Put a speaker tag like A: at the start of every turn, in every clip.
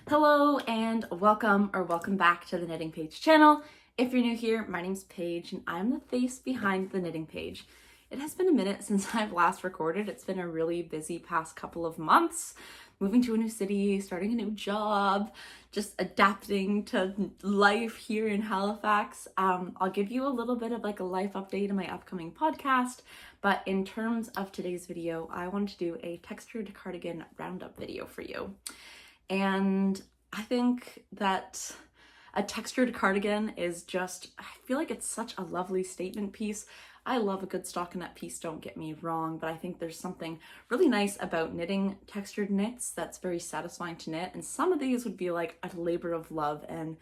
A: Hello and welcome back to the Knitting Page channel. If you're new here, my name's Paige and I'm the face behind the Knitting Page. It has been a minute since I've last recorded. It's been a really busy past couple of months, moving to a new city, starting a new job, just adapting to life here in Halifax. I'll give you a little bit of like a life update in my upcoming podcast, but in terms of today's video, I wanted to do a textured cardigan roundup video for you. And I think that a textured cardigan is just, I feel like it's such a lovely statement piece. I love a good stockinette piece, don't get me wrong, but I think there's something really nice about knitting textured knits that's very satisfying to knit. And some of these would be like a labor of love. And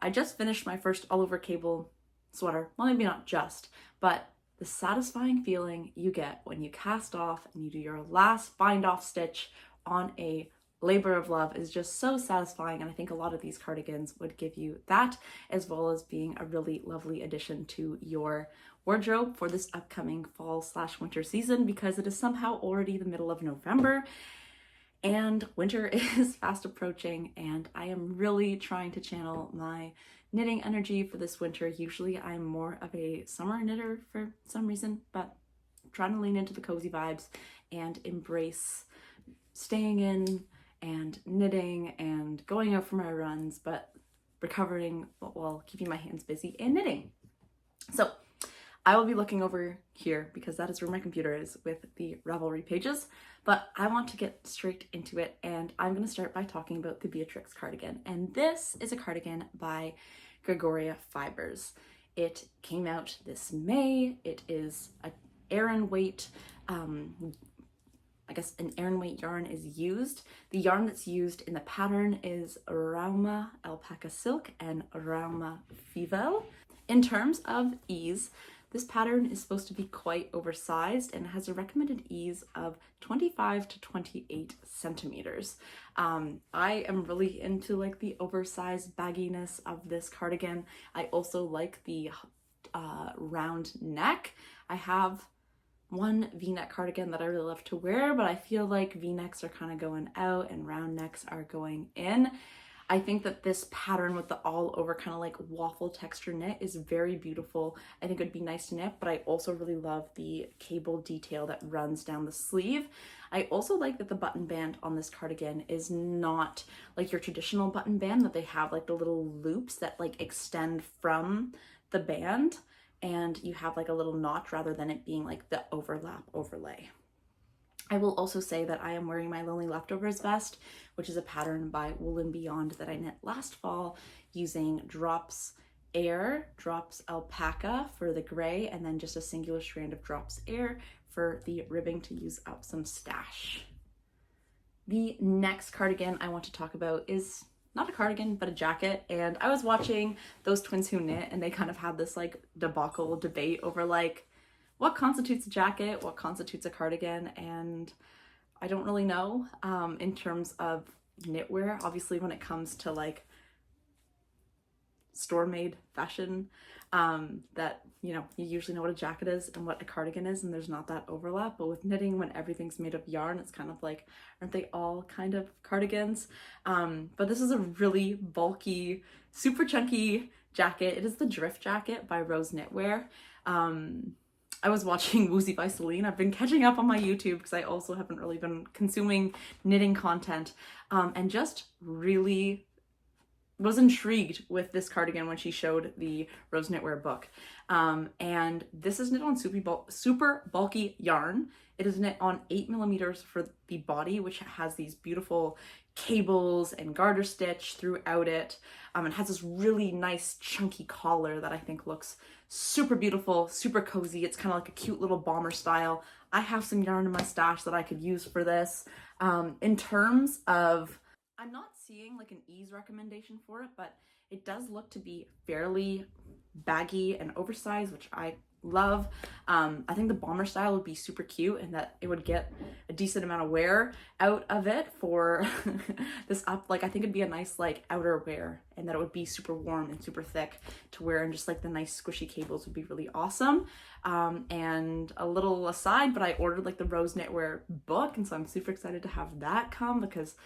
A: I just finished my first all over cable sweater. Well, maybe not just, but the satisfying feeling you get when you cast off and you do your last bind off stitch on a labor of love is just so satisfying, and I think a lot of these cardigans would give you that, as well as being a really lovely addition to your wardrobe for this upcoming fall/winter season, because it is somehow already the middle of November and winter is fast approaching, and I am really trying to channel my knitting energy for this winter. Usually I'm more of a summer knitter for some reason, but I'm trying to lean into the cozy vibes and embrace staying in and knitting and going out for my runs, but recovering while keeping my hands busy and knitting. So I will be looking over here because that is where my computer is with the Ravelry pages, but I want to get straight into it, and I'm going to start by talking about the Beatrix cardigan. And this is a cardigan by Gregoria Fibers. It came out this May. It is an Aran weight, I guess an Aran weight yarn is used. The yarn that's used in the pattern is Rauma alpaca silk and Rauma fivel. In terms of ease, this pattern is supposed to be quite oversized and has a recommended ease of 25 to 28 centimeters. I am really into like the oversized bagginess of this cardigan. I also like the round neck. I have one V-neck cardigan that I really love to wear, but I feel like V-necks are kind of going out and round necks are going in. I think that this pattern with the all over kind of like waffle texture knit is very beautiful. I think it would be nice to knit, but I also really love the cable detail that runs down the sleeve. I also like that the button band on this cardigan is not like your traditional button band, that they have like the little loops that like extend from the band, and you have like a little notch rather than it being like the overlap overlay. I will also say that I am wearing my Lonely Leftovers vest, which is a pattern by Wool and Beyond that I knit last fall using Drops Air, Drops Alpaca for the gray, and then just a singular strand of Drops Air for the ribbing to use up some stash. The next cardigan I want to talk about is not a cardigan, but a jacket. And I was watching Those Twins Who Knit, and they kind of had this like debacle debate over like what constitutes a jacket, what constitutes a cardigan, and I don't really know in terms of knitwear. Obviously, when it comes to like store-made fashion, that, you know, you usually know what a jacket is and what a cardigan is, and there's not that overlap. But with knitting, when everything's made of yarn, it's kind of like, aren't they all kind of cardigans? But this is a really bulky, super chunky jacket. It is the Drift Jacket by Rose Knitwear. I was watching Woozy by Celine. I've been catching up on my YouTube because I also haven't really been consuming knitting content, and just really was intrigued with this cardigan when she showed the Rose Knitwear book. And this is knit on super bulky yarn. It is knit on 8mm for the body, which has these beautiful cables and garter stitch throughout it. It has this really nice chunky collar that I think looks super beautiful, super cozy. It's kind of like a cute little bomber style. I have some yarn in my stash that I could use for this. In terms of, I'm not seeing like an ease recommendation for it, but it does look to be fairly baggy and oversized, which I love. I think the bomber style would be super cute, and that it would get a decent amount of wear out of it for this up. Like, I think it'd be a nice like outer wear, and that it would be super warm and super thick to wear, and just like the nice squishy cables would be really awesome. And a little aside, but I ordered like the Rose Knitwear book, and so I'm super excited to have that come because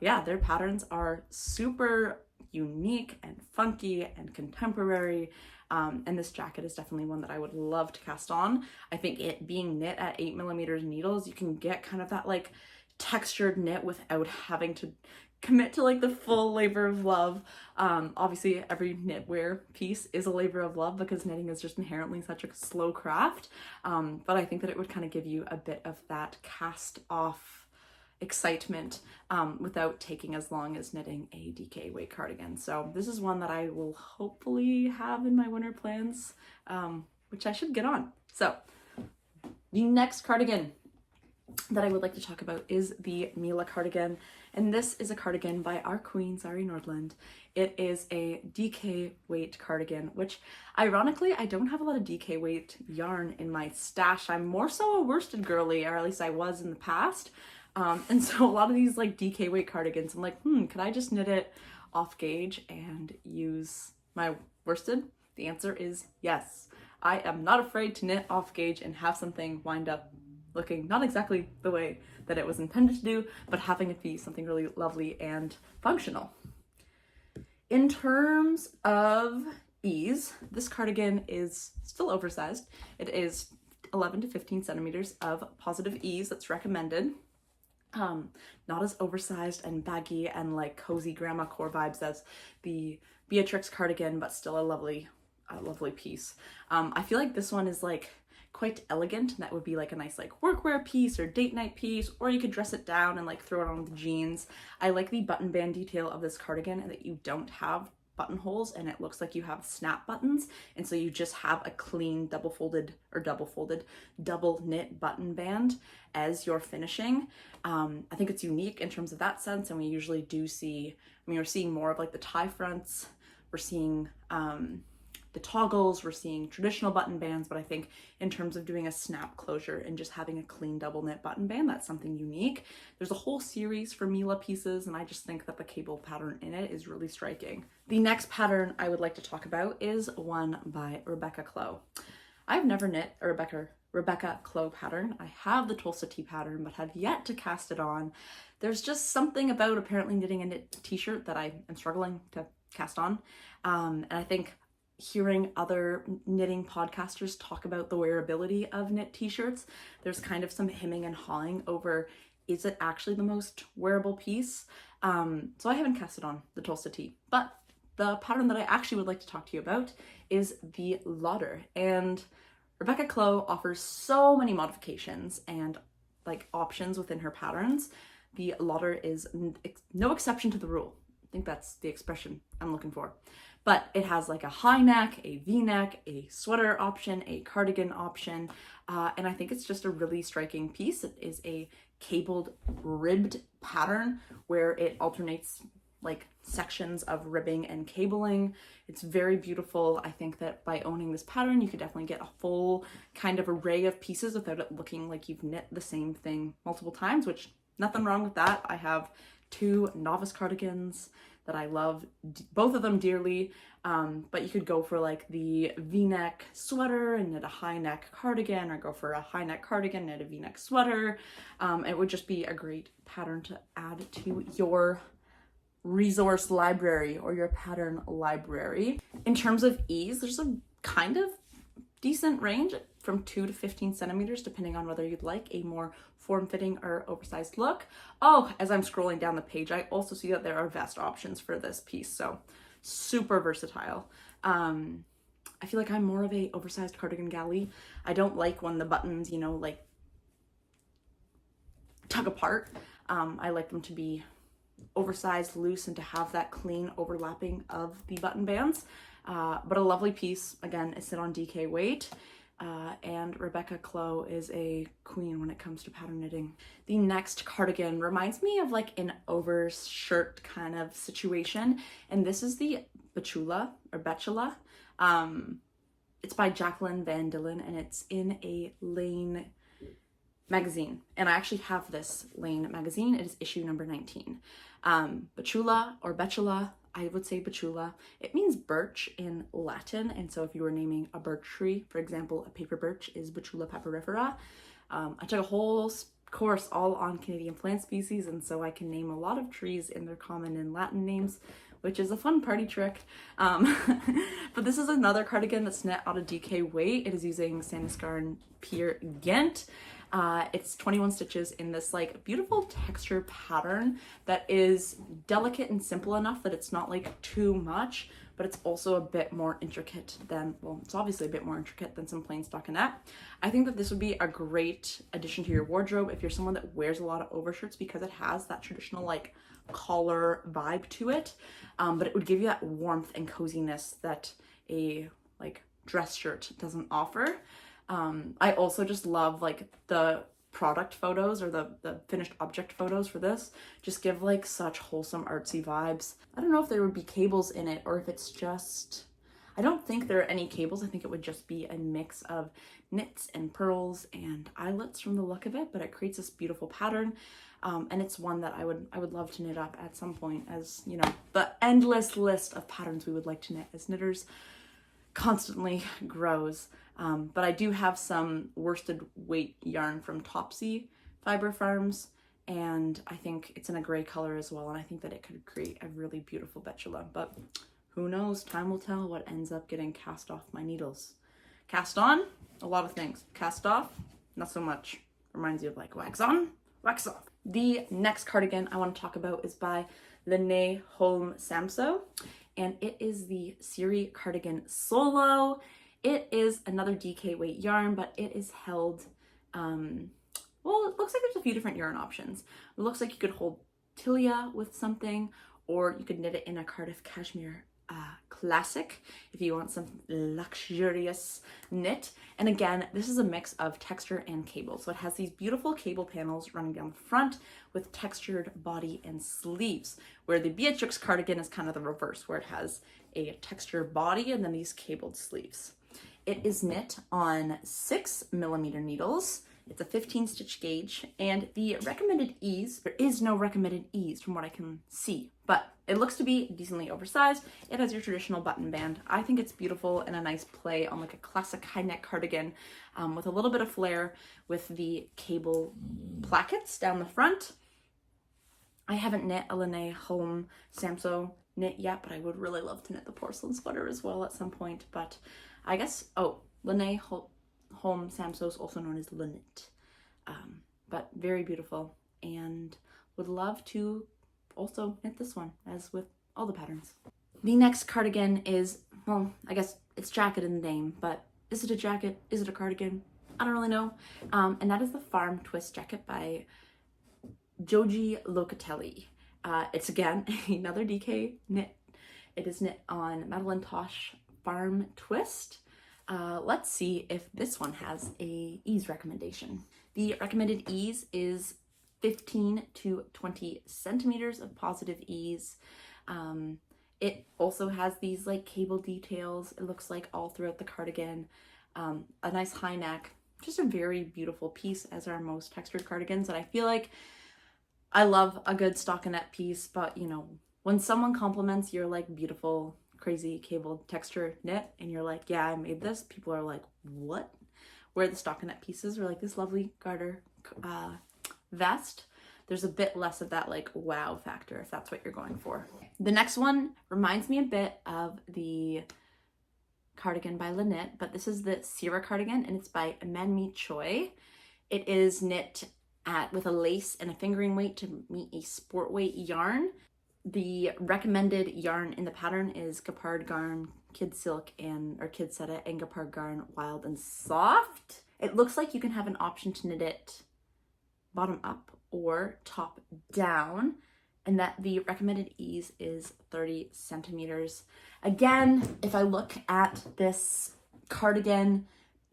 A: I yeah, their patterns are super unique and funky and contemporary. And this jacket is definitely one that I would love to cast on. I think it being knit at 8mm needles, you can get kind of that like textured knit without having to commit to like the full labor of love. Obviously every knitwear piece is a labor of love because knitting is just inherently such a slow craft. But I think that it would kind of give you a bit of that cast off excitement without taking as long as knitting a DK weight cardigan. So this is one that I will hopefully have in my winter plans, which I should get on. So the next cardigan that I would like to talk about is the Mila cardigan, and this is a cardigan by our queen Sari Nordlund. It is a DK weight cardigan, which ironically I don't have a lot of DK weight yarn in my stash. I'm more so a worsted girly, or at least I was in the past. And so a lot of these like DK weight cardigans, I'm like, could I just knit it off gauge and use my worsted? The answer is yes. I am not afraid to knit off gauge and have something wind up looking not exactly the way that it was intended to do, but having it be something really lovely and functional. In terms of ease, this cardigan is still oversized. It is 11 to 15 centimeters of positive ease that's recommended. Not as oversized and baggy and like cozy grandma core vibes as the Beatrix cardigan, but still a lovely piece. I feel like this one is like quite elegant, and that would be like a nice like workwear piece or date night piece, or you could dress it down and like throw it on with jeans. I like the button band detail of this cardigan, and that you don't have buttonholes and it looks like you have snap buttons, and so you just have a clean double knit button band as your finishing. I think it's unique in terms of that sense, and we usually do see, we're seeing more of like the tie fronts, we're seeing the toggles, we're seeing traditional button bands, but I think in terms of doing a snap closure and just having a clean double knit button band, that's something unique. There's a whole series for Mila pieces, and I just think that the cable pattern in it is really striking. The next pattern I would like to talk about is one by Rebecca Clow. I've never knit a Rebecca Clow pattern. I have the Tulsa Tea pattern, but have yet to cast it on. There's just something about apparently knitting a knit t-shirt that I am struggling to cast on. And I think hearing other knitting podcasters talk about the wearability of knit t-shirts, there's kind of some hemming and hawing over, is it actually the most wearable piece? So I haven't cast it on the Tulsa Tea, but the pattern that I actually would like to talk to you about is the Lauder. And Rebecca Clow offers so many modifications and like options within her patterns. The Lauder is no exception to the rule. I think that's the expression I'm looking for. But it has like a high neck, a V-neck, a sweater option, a cardigan option, and I think it's just a really striking piece. It is a cabled ribbed pattern where it alternates like sections of ribbing and cabling. It's very beautiful. I think that by owning this pattern, you could definitely get a full kind of array of pieces without it looking like you've knit the same thing multiple times, which nothing wrong with that. I have two novice cardigans that I love, both of them dearly, but you could go for like the V-neck sweater and knit a high neck cardigan, or go for a high neck cardigan, knit a V-neck sweater. It would just be a great pattern to add to your resource library or your pattern library. In terms of ease, there's a kind of decent range from 2 to 15 centimeters, depending on whether you'd like a more form-fitting or oversized look. Oh, as I'm scrolling down the page, I also see that there are vest options for this piece, so super versatile. I feel like I'm more of a oversized cardigan galley. I don't like when the buttons, you know, like tug apart. I like them to be oversized, loose, and to have that clean overlapping of the button bands. But a lovely piece. Again, it's sit on DK weight. And Rebecca Clow is a queen when it comes to pattern knitting. The next cardigan reminds me of like an overshirt kind of situation, and this is the Betula or Betula. It's by Jacqueline Van Dillen, and it's in a Lane magazine, and I actually have this Lane magazine. It is issue number 19. Betula or Betula, I would say Betula. It means birch in Latin, and so if you were naming a birch tree, for example, a paper birch is Betula papyrifera. I took a whole course, all on Canadian plant species, and so I can name a lot of trees in their common and Latin names, which is a fun party trick. But this is another cardigan that's knit out of DK weight. It is using Sandisgarn Pure Ghent. It's 21 stitches in this like beautiful texture pattern that is delicate and simple enough that it's not like too much, but it's also a bit more intricate than, well, it's obviously a bit more intricate than some plain stockinette. I think that this would be a great addition to your wardrobe if you're someone that wears a lot of overshirts, because it has that traditional like collar vibe to it, but it would give you that warmth and coziness that a like dress shirt doesn't offer. I also just love like the product photos, or the finished object photos for this just give like such wholesome artsy vibes. I don't know if there would be cables in it, or if it's just, I don't think there are any cables. I think it would just be a mix of knits and pearls and eyelets from the look of it, but it creates this beautiful pattern. And it's one that I would love to knit up at some point, as you know, the endless list of patterns we would like to knit as knitters constantly grows. But I do have some worsted weight yarn from Topsy Fiber Farms, and I think it's in a gray color as well, and I think that it could create a really beautiful Betula. But who knows? Time will tell what ends up getting cast off my needles. Cast on, a lot of things. Cast off, not so much. Reminds you of like wax on, wax off. The next cardigan I want to talk about is by LeKnit Holm Samso, and it is the Siri cardigan solo. It is another DK weight yarn, but it is held, well, it looks like there's a few different yarn options. It looks like you could hold Tilia with something, or you could knit it in a Cardiff Cashmere Classic if you want some luxurious knit. And again, this is a mix of texture and cable. So it has these beautiful cable panels running down the front with textured body and sleeves, where the Beatrix cardigan is kind of the reverse, where it has a textured body and then these cabled sleeves. It is knit on 6mm needles. It's a 15 stitch gauge, and the recommended ease, there is no recommended ease from what I can see, but it looks to be decently oversized. It has your traditional button band. I think it's beautiful and a nice play on like a classic high neck cardigan, with a little bit of flair with the cable plackets down the front. I haven't knit a LeKnit Holm Samso knit yet, but I would really love to knit the porcelain sweater as well at some point. But I guess, oh, LeKnit Holm Samso is also known as LeKnit, but very beautiful, and would love to also knit this one, as with all the patterns. The next cardigan is, well, I guess it's jacket in the name, but is it a jacket? Is it a cardigan? I don't really know. And that is the Farm Twist jacket by Joji Locatelli. It's again another DK knit. It is knit on Madeline Tosh Farm Twist. Let's see if this one has a ease recommendation. The recommended ease is 15 to 20 centimeters of positive ease. It also has these like cable details, it looks like, all throughout the cardigan. A nice high neck, just a very beautiful piece, as are most textured cardigans. And I feel like I love a good stockinette piece, but you know, when someone compliments your like beautiful crazy cable texture knit and you're like, yeah, I made this, people are like, what? Where the stockinette pieces are like this lovely garter vest, there's a bit less of that like wow factor, if that's what you're going for. The next one reminds me a bit of the cardigan by LeKnit, but this is the Sera cardigan, and it's by Manmi Choi. It is knit with a lace and a fingering weight to meet a sport weight yarn. The recommended yarn in the pattern is Gapard Garn, Kid Silk, or Kid Seta, and Gapard Garn Wild and Soft. It looks like you can have an option to knit it bottom up or top down, and that the recommended ease is 30 centimeters. Again, if I look at this cardigan,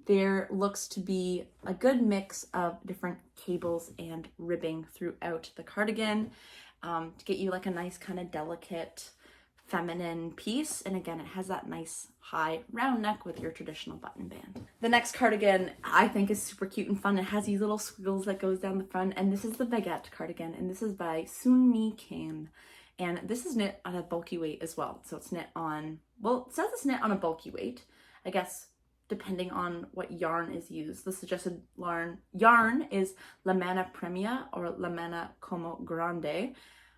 A: there looks to be a good mix of different cables and ribbing throughout the cardigan, to get you like a nice kind of delicate feminine piece. And again, it has that nice high round neck with your traditional button band. The next cardigan I think is super cute and fun. It has these little squiggles that goes down the front, and this is the Baguette cardigan, and this is by Soumine Kim. And this is knit on a bulky weight as well. So it's knit on, well, it says it's knit on a bulky weight. I guess depending on what yarn is used. The suggested yarn is La Manna Premia or La Manna Como Grande,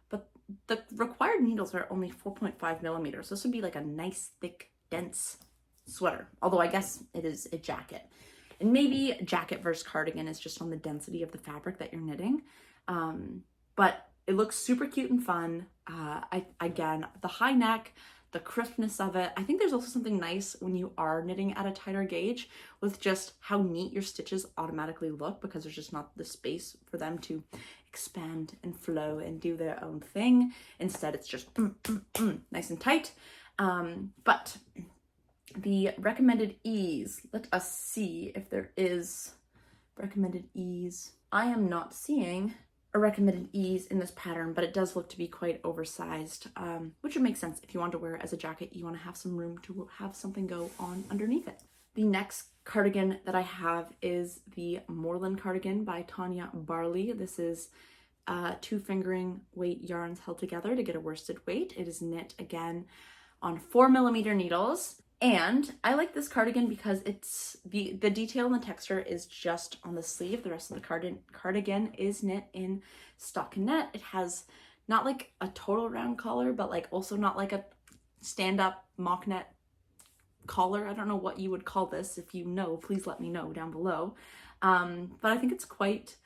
A: but the required needles are only 4.5 millimeters. This would be like a nice, thick, dense sweater, although I guess it is a jacket. And maybe jacket versus cardigan is just on the density of the fabric that you're knitting. But it looks super cute and fun. Again, the high neck, the crispness of it. I think there's also something nice when you are knitting at a tighter gauge with just how neat your stitches automatically look, because there's just not the space for them to expand and flow and do their own thing. Instead, it's just nice and tight. But the recommended ease, let us see if there is recommended ease. I am not seeing a recommended ease in this pattern, but it does look to be quite oversized, which would make sense. If you want to wear it as a jacket, you want to have some room to have something go on underneath it. The next cardigan that I have is the Morland Cardigan by Tania Barley. This is 2 fingering weight yarns held together to get a worsted weight. It is knit again on 4 millimeter needles. And I like this cardigan because it's the detail and the texture is just on the sleeve. The rest of the cardigan is knit in stockinette. It has not like a total round collar, but like also not like a stand-up mock net collar. I don't know what you would call this. If you know, please let me know down below. But I think it's quite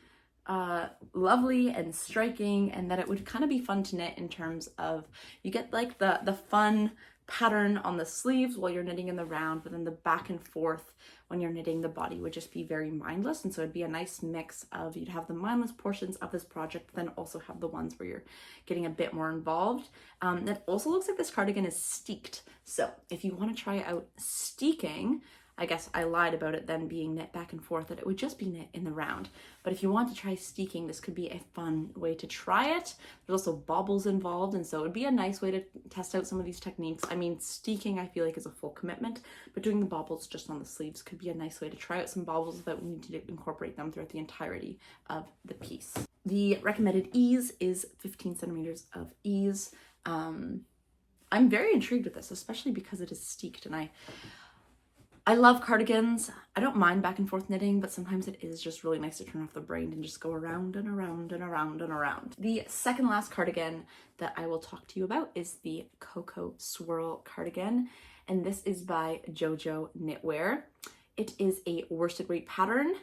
A: lovely and striking, and that it would kind of be fun to knit in terms of you get like the fun pattern on the sleeves while you're knitting in the round, but then the back and forth when you're knitting the body would just be very mindless. And so it'd be a nice mix of, you'd have the mindless portions of this project, but then also have the ones where you're getting a bit more involved. It also looks like this cardigan is steeked. So if you want to try out steeking, I guess I lied about it then being knit back and forth, that it would just be knit in the round. But if you want to try steeking, this could be a fun way to try it. There's also baubles involved, and so it'd be a nice way to test out some of these techniques. I mean, steeking I feel like is a full commitment, but doing the baubles just on the sleeves could be a nice way to try out some baubles without needing to incorporate them throughout the entirety of the piece. The recommended ease is 15 centimeters of ease. I'm very intrigued with this, especially because it is steeked, and I love cardigans. I don't mind back and forth knitting, but sometimes it is just really nice to turn off the brain and just go around and around and around and around. The second last cardigan that I will talk to you about is the CoCo Swirl cardigan, and this is by JoJo Knitwear. It is a worsted weight pattern,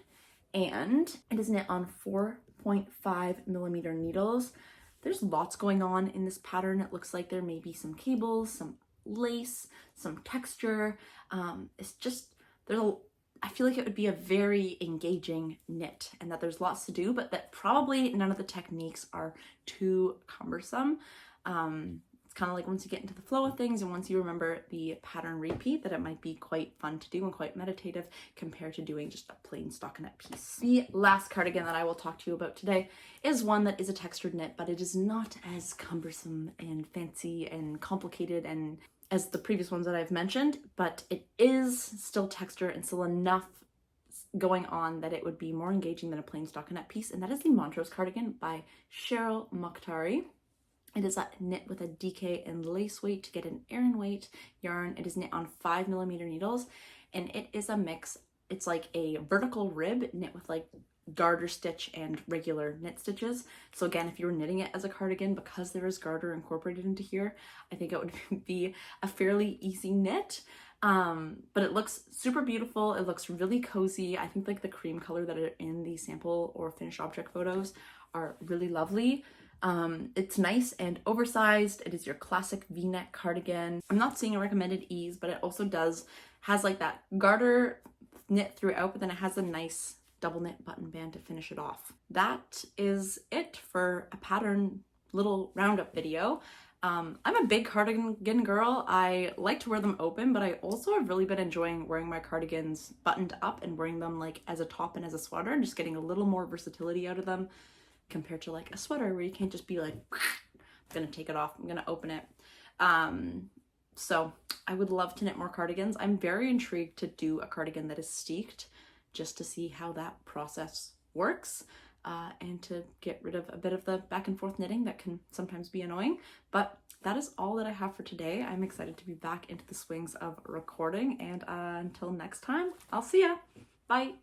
A: and it is knit on 4.5 millimeter needles. There's lots going on in this pattern. It looks like there may be some cables, some lace, some texture. It's just, I feel like it would be a very engaging knit, and that there's lots to do, but that probably none of the techniques are too cumbersome. It's kind of like once you get into the flow of things and once you remember the pattern repeat, that it might be quite fun to do and quite meditative compared to doing just a plain stockinette piece. The last cardigan that I will talk to you about today is one that is a textured knit, but it is not as cumbersome and fancy and complicated and as the previous ones that I've mentioned, but it is still texture and still enough going on that it would be more engaging than a plain stockinette piece, and that is the Montros Cardigan by Cheryl Mokhtari. It is knit with a DK and lace weight to get an Aran weight yarn. It is knit on 5 millimeter needles, and it is a mix. It's like a vertical rib knit with like garter stitch and regular knit stitches. So again, if you were knitting it as a cardigan, because there is garter incorporated into here, I think it would be a fairly easy knit. But it looks super beautiful. It looks really cozy. I think like the cream color that are in the sample or finished object photos are really lovely. It's nice and oversized. It is your classic V-neck cardigan. I'm not seeing a recommended ease, but it also has like that garter knit throughout, but then it has a nice double knit button band to finish it off. That is it for a pattern little roundup video. I'm a big cardigan girl. I like to wear them open, but I also have really been enjoying wearing my cardigans buttoned up and wearing them like as a top and as a sweater, and just getting a little more versatility out of them compared to like a sweater where you can't just be like, I'm gonna take it off, I'm gonna open it. So I would love to knit more cardigans. I'm very intrigued to do a cardigan that is steeked, just to see how that process works. and to get rid of a bit of the back and forth knitting that can sometimes be annoying. But that is all that I have for today. I'm excited to be back into the swings of recording, and until next time, I'll see ya. Bye.